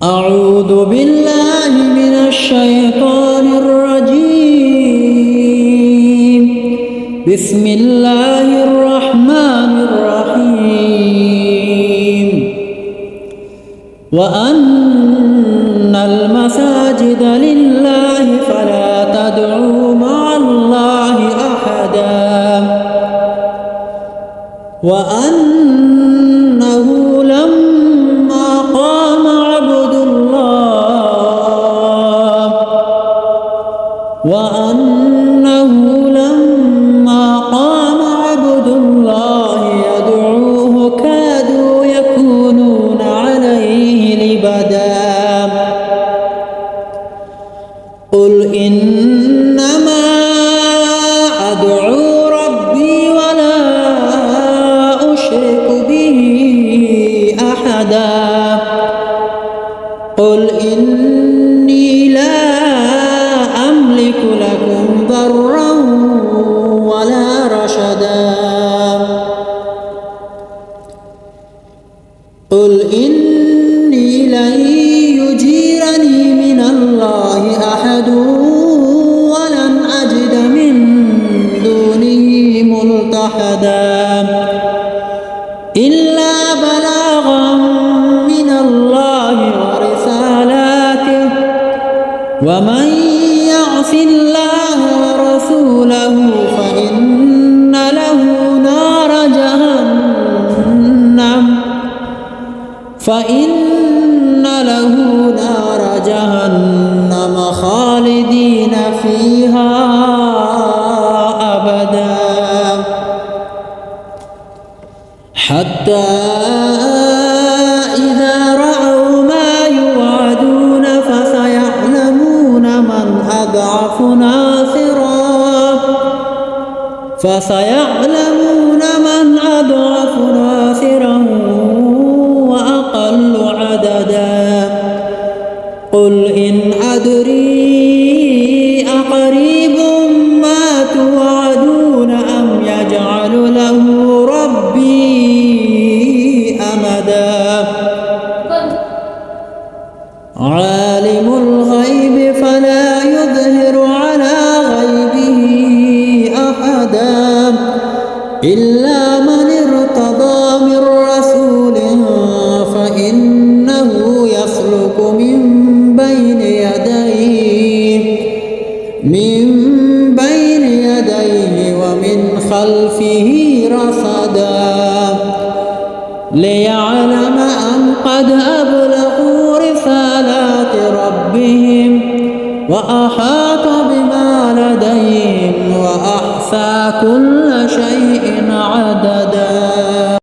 أعوذ بالله من الشيطان الرجيم. بسم الله الرحمن الرحيم. وأن المساجد لله فلا تدعوا مع الله أحدا وأنه لما قام عبد الله يدعوه كادوا يكونون عليه لبدا. قل إنما أدعو ربي ولا أشرك به أحدا. قل إني لا أملك لكم ضرا ولا رشدا. قل إني لن يجيرني من الله أحد ولن أجد من دونه ملتحدا إلا بلاغا من الله ورسالاته ومن يعص الله ورسوله فإن له نار جهنم خالدين فيها أبدا حتى إذا رأوا ما يوعدون فسيعلمون من أضعف ناصرا وأقل عددا. قل إن أدري أقريب ما توعدون أم يجعل له ربي أمدا. عالم الغيب فلا يظهر على غيبه أحدا إلا من ارتضى من رسول فإنه يسلك من بين يديه ومن خلفه رصدا ليعلم أن قد أبلغوا رسالات ربهم وأحاط بما لديهم وأحصى كل شيء عددا.